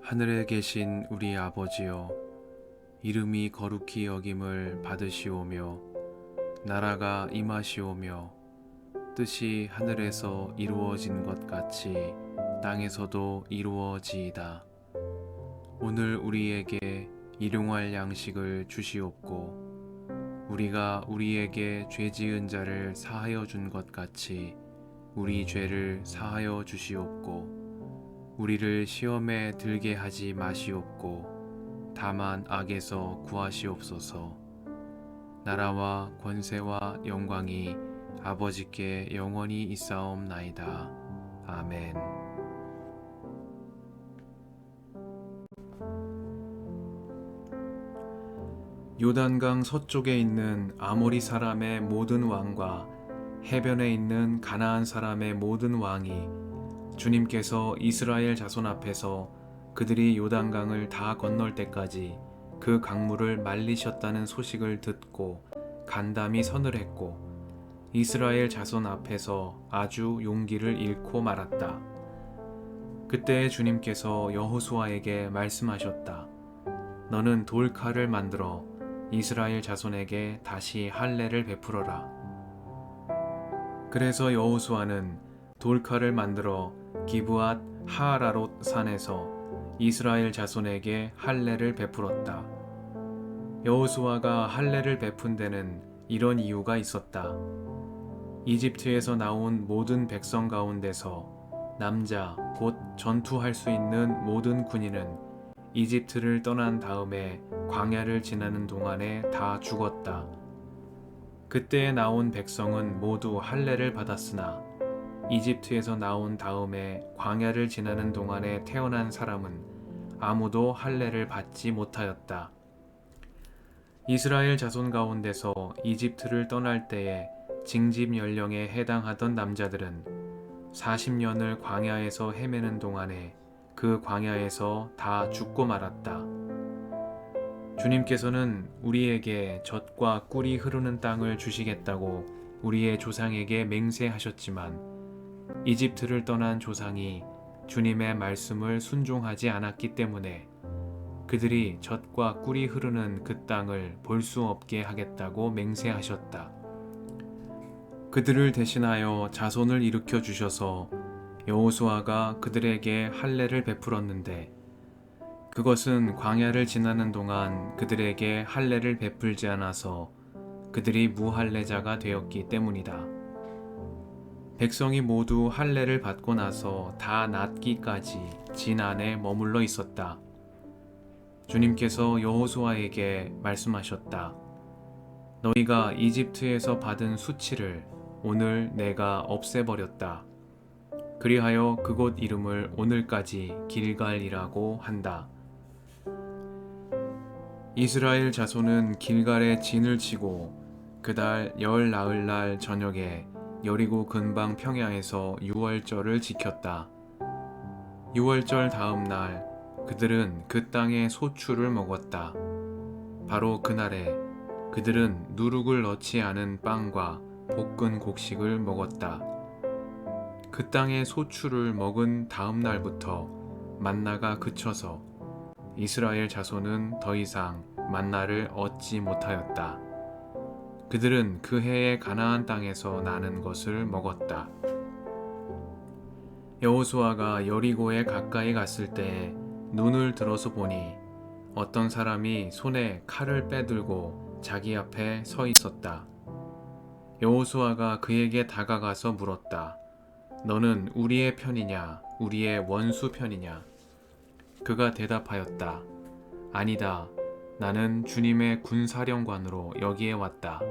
하늘에 계신 우리 아버지여, 이름이 거룩히 여김을 받으시오며 나라가 임하시오며 뜻이 하늘에서 이루어진 것 같이 땅에서도 이루어지이다. 오늘 우리에게 일용할 양식을 주시옵고 우리가 우리에게 죄 지은 자를 사하여 준 것 같이 우리 죄를 사하여 주시옵고 우리를 시험에 들게 하지 마시옵고 다만 악에서 구하시옵소서. 나라와 권세와 영광이 아버지께 영원히 있사옵나이다. 아멘. 요단강 서쪽에 있는 아모리 사람의 모든 왕과 해변에 있는 가나안 사람의 모든 왕이 주님께서 이스라엘 자손 앞에서 그들이 요단강을 다 건널 때까지 그 강물을 말리셨다는 소식을 듣고 간담이 서늘했고 이스라엘 자손 앞에서 아주 용기를 잃고 말았다. 그때 주님께서 여호수아에게 말씀하셨다. 너는 돌칼을 만들어 이스라엘 자손에게 다시 할례를 베풀어라. 그래서 여호수아는 돌칼을 만들어 기브앗 하아라롯 산에서 이스라엘 자손에게 할례를 베풀었다. 여호수아가 할례를 베푼 데는 이런 이유가 있었다. 이집트에서 나온 모든 백성 가운데서 남자 곧 전투할 수 있는 모든 군인은 이집트를 떠난 다음에 광야를 지나는 동안에 다 죽었다. 그때에 나온 백성은 모두 할례를 받았으나 이집트에서 나온 다음에 광야를 지나는 동안에 태어난 사람은 아무도 할례를 받지 못하였다. 이스라엘 자손 가운데서 이집트를 떠날 때에 징집 연령에 해당하던 남자들은 40년을 광야에서 헤매는 동안에 그 광야에서 다 죽고 말았다. 주님께서는 우리에게 젖과 꿀이 흐르는 땅을 주시겠다고 우리의 조상에게 맹세하셨지만 이집트를 떠난 조상이 주님의 말씀을 순종하지 않았기 때문에 그들이 젖과 꿀이 흐르는 그 땅을 볼 수 없게 하겠다고 맹세하셨다. 그들을 대신하여 자손을 일으켜 주셔서 여호수아가 그들에게 할례를 베풀었는데 그것은 광야를 지나는 동안 그들에게 할례를 베풀지 않아서 그들이 무할례자가 되었기 때문이다. 백성이 모두 할례를 받고 나서 다 낫기까지 진 안에 머물러 있었다. 주님께서 여호수아에게 말씀하셨다. 너희가 이집트에서 받은 수치를 오늘 내가 없애버렸다. 그리하여 그곳 이름을 오늘까지 길갈이라고 한다. 이스라엘 자손은 길갈에 진을 치고 그달 열 나흘날 저녁에 여리고 근방 평야에서 유월절을 지켰다. 유월절 다음 날 그들은 그 땅의 소출을 먹었다. 바로 그날에 그들은 누룩을 넣지 않은 빵과 볶은 곡식을 먹었다. 그 땅의 소출을 먹은 다음 날부터 만나가 그쳐서 이스라엘 자손은 더 이상 만나를 얻지 못하였다. 그들은 그 해의 가나안 땅에서 나는 것을 먹었다. 여호수아가 여리고에 가까이 갔을 때 눈을 들어서 보니 어떤 사람이 손에 칼을 빼들고 자기 앞에 서 있었다. 여호수아가 그에게 다가가서 물었다. 너는 우리의 편이냐, 우리의 원수 편이냐? 그가 대답하였다. 아니다. 나는 주님의 군사령관으로 여기에 왔다.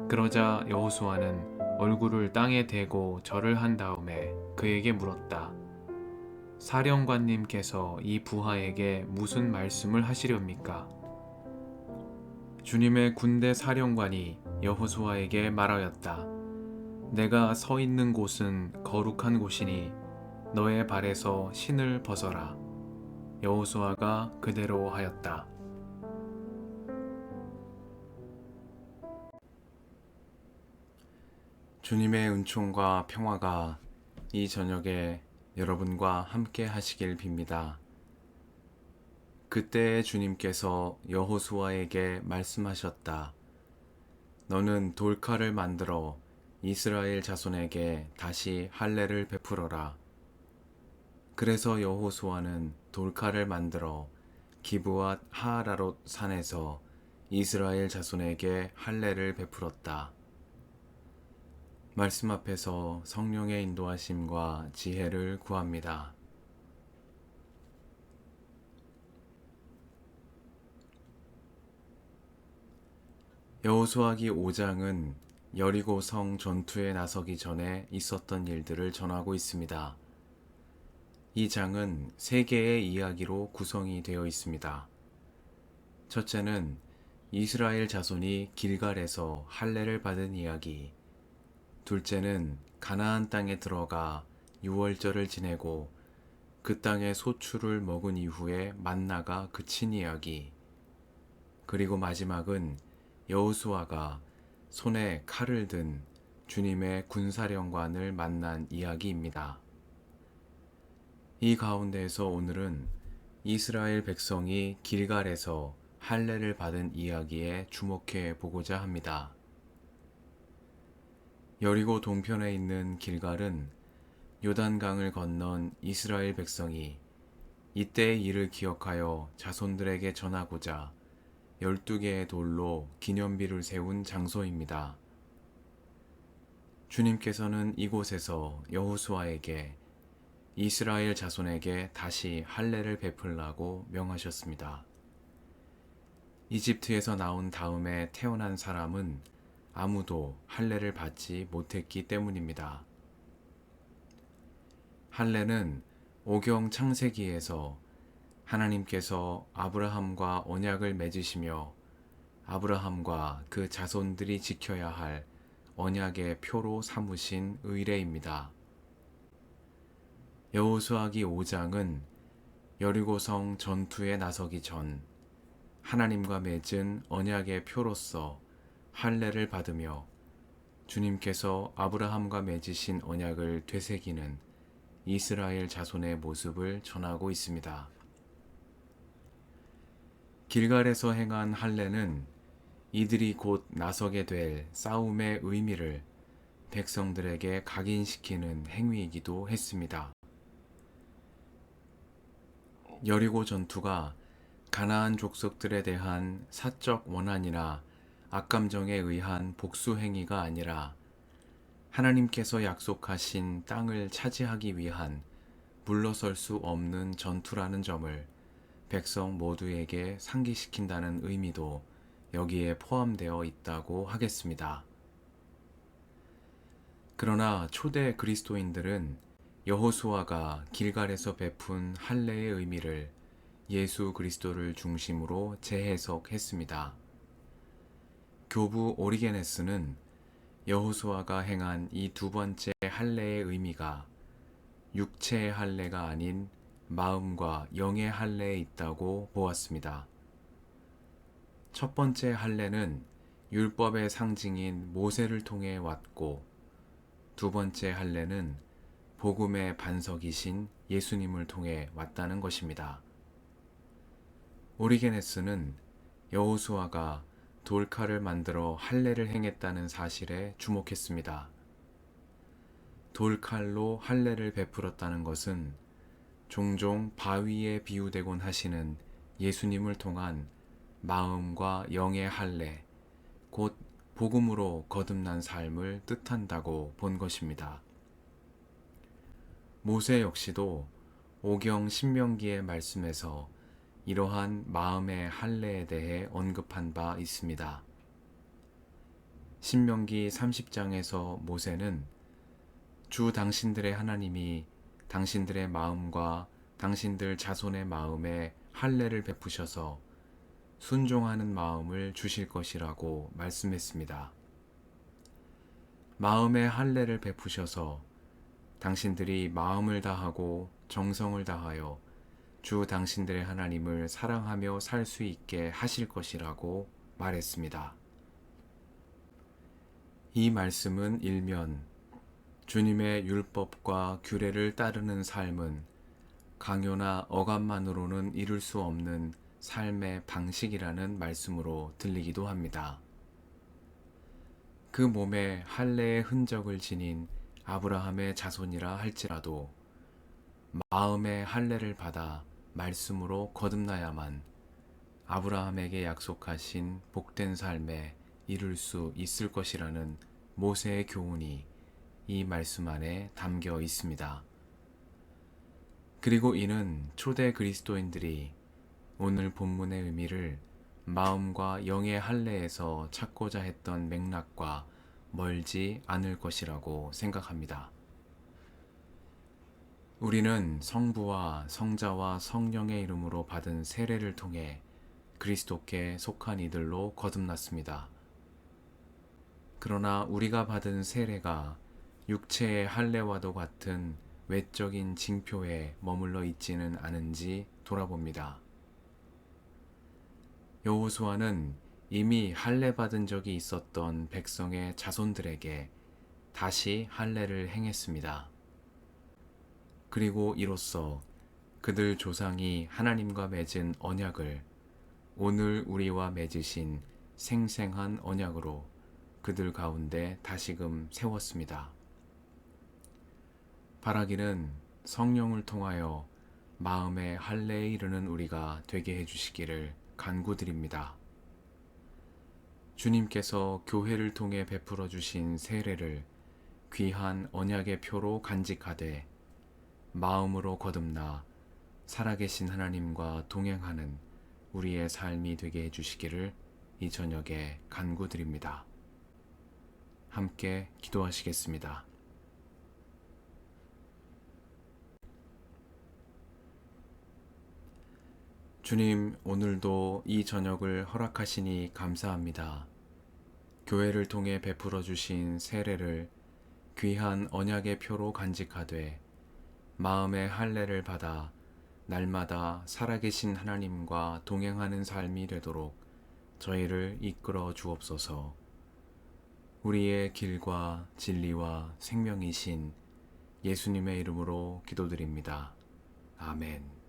그러자 여호수아는 얼굴을 땅에 대고 절을 한 다음에 그에게 물었다. 사령관님께서 이 부하에게 무슨 말씀을 하시렵니까? 주님의 군대 사령관이 여호수아에게 말하였다. 내가 서 있는 곳은 거룩한 곳이니 너의 발에서 신을 벗어라. 여호수아가 그대로 하였다. 주님의 은총과 평화가 이 저녁에 여러분과 함께 하시길 빕니다. 그때 주님께서 여호수아에게 말씀하셨다. 너는 돌칼을 만들어 이스라엘 자손에게 다시 할례를 베풀어라. 그래서 여호수아는 돌칼을 만들어 기브앗 하아라롯 산에서 이스라엘 자손에게 할례를 베풀었다. 말씀 앞에서 성령의 인도하심과 지혜를 구합니다. 여호수아기 5장은 여리고 성 전투에 나서기 전에 있었던 일들을 전하고 있습니다. 이 장은 세 개의 이야기로 구성이 되어 있습니다. 첫째는 이스라엘 자손이 길갈에서 할례를 받은 이야기. 둘째는 가나안 땅에 들어가 유월절을 지내고 그 땅의 소출을 먹은 이후에 만나가 그친 이야기. 그리고 마지막은 여호수아가 손에 칼을 든 주님의 군사령관을 만난 이야기입니다. 이 가운데에서 오늘은 이스라엘 백성이 길갈에서 할례를 받은 이야기에 주목해 보고자 합니다. 여리고 동편에 있는 길갈은 요단강을 건넌 이스라엘 백성이 이때의 일을 기억하여 자손들에게 전하고자 12개의 돌로 기념비를 세운 장소입니다. 주님께서는 이곳에서 여호수아에게 이스라엘 자손에게 다시 할례를 베풀라고 명하셨습니다. 이집트에서 나온 다음에 태어난 사람은 아무도 할례를 받지 못했기 때문입니다. 할례는 오경 창세기에서 하나님께서 아브라함과 언약을 맺으시며 아브라함과 그 자손들이 지켜야 할 언약의 표로 삼으신 의례입니다. 여호수아기 5장은 여리고성 전투에 나서기 전 하나님과 맺은 언약의 표로서 할례를 받으며 주님께서 아브라함과 맺으신 언약을 되새기는 이스라엘 자손의 모습을 전하고 있습니다. 길갈에서 행한 할례는 이들이 곧 나서게 될 싸움의 의미를 백성들에게 각인시키는 행위이기도 했습니다. 여리고 전투가 가나안 족속들에 대한 사적 원한이나 악감정에 의한 복수 행위가 아니라 하나님께서 약속하신 땅을 차지하기 위한 물러설 수 없는 전투라는 점을 백성 모두에게 상기시킨다는 의미도 여기에 포함되어 있다고 하겠습니다. 그러나 초대 그리스도인들은 여호수아가 길갈에서 베푼 할례의 의미를 예수 그리스도를 중심으로 재해석했습니다. 교부 오리게네스는 여호수아가 행한 이 두 번째 할례의 의미가 육체의 할례가 아닌 마음과 영의 할례에 있다고 보았습니다. 첫 번째 할례는 율법의 상징인 모세를 통해 왔고, 두 번째 할례는 복음의 반석이신 예수님을 통해 왔다는 것입니다. 오리게네스는 여호수아가 돌칼을 만들어 할례를 행했다는 사실에 주목했습니다. 돌칼로 할례를 베풀었다는 것은 종종 바위에 비유되곤 하시는 예수님을 통한 마음과 영의 할례, 곧 복음으로 거듭난 삶을 뜻한다고 본 것입니다. 모세 역시도 오경 신명기의 말씀에서 이러한 마음의 할례에 대해 언급한 바 있습니다. 신명기 30장에서 모세는 주 당신들의 하나님이 당신들의 마음과 당신들 자손의 마음에 할례를 베푸셔서 순종하는 마음을 주실 것이라고 말씀했습니다. 마음의 할례를 베푸셔서 당신들이 마음을 다하고 정성을 다하여 주 당신들의 하나님을 사랑하며 살 수 있게 하실 것이라고 말했습니다. 이 말씀은 일면 주님의 율법과 규례를 따르는 삶은 강요나 억압만으로는 이룰 수 없는 삶의 방식이라는 말씀으로 들리기도 합니다. 그 몸에 할례의 흔적을 지닌 아브라함의 자손이라 할지라도 마음의 할례를 받아 말씀으로 거듭나야만 아브라함에게 약속하신 복된 삶에 이룰 수 있을 것이라는 모세의 교훈이 이 말씀 안에 담겨 있습니다. 그리고 이는 초대 그리스도인들이 오늘 본문의 의미를 마음과 영의 할례에서 찾고자 했던 맥락과 멀지 않을 것이라고 생각합니다. 우리는 성부와 성자와 성령의 이름으로 받은 세례를 통해 그리스도께 속한 이들로 거듭났습니다. 그러나 우리가 받은 세례가 육체의 할례와도 같은 외적인 징표에 머물러 있지는 않은지 돌아봅니다. 여호수아는 이미 할례 받은 적이 있었던 백성의 자손들에게 다시 할례를 행했습니다. 그리고 이로써 그들 조상이 하나님과 맺은 언약을 오늘 우리와 맺으신 생생한 언약으로 그들 가운데 다시금 세웠습니다. 바라기는 성령을 통하여 마음의 할례에 이르는 우리가 되게 해주시기를 간구드립니다. 주님께서 교회를 통해 베풀어 주신 세례를 귀한 언약의 표로 간직하되 마음으로 거듭나 살아계신 하나님과 동행하는 우리의 삶이 되게 해주시기를 이 저녁에 간구드립니다. 함께 기도하시겠습니다. 주님, 오늘도 이 저녁을 허락하시니 감사합니다. 교회를 통해 베풀어 주신 세례를 귀한 언약의 표로 간직하되 마음의 할례를 받아 날마다 살아계신 하나님과 동행하는 삶이 되도록 저희를 이끌어 주옵소서. 우리의 길과 진리와 생명이신 예수님의 이름으로 기도드립니다. 아멘.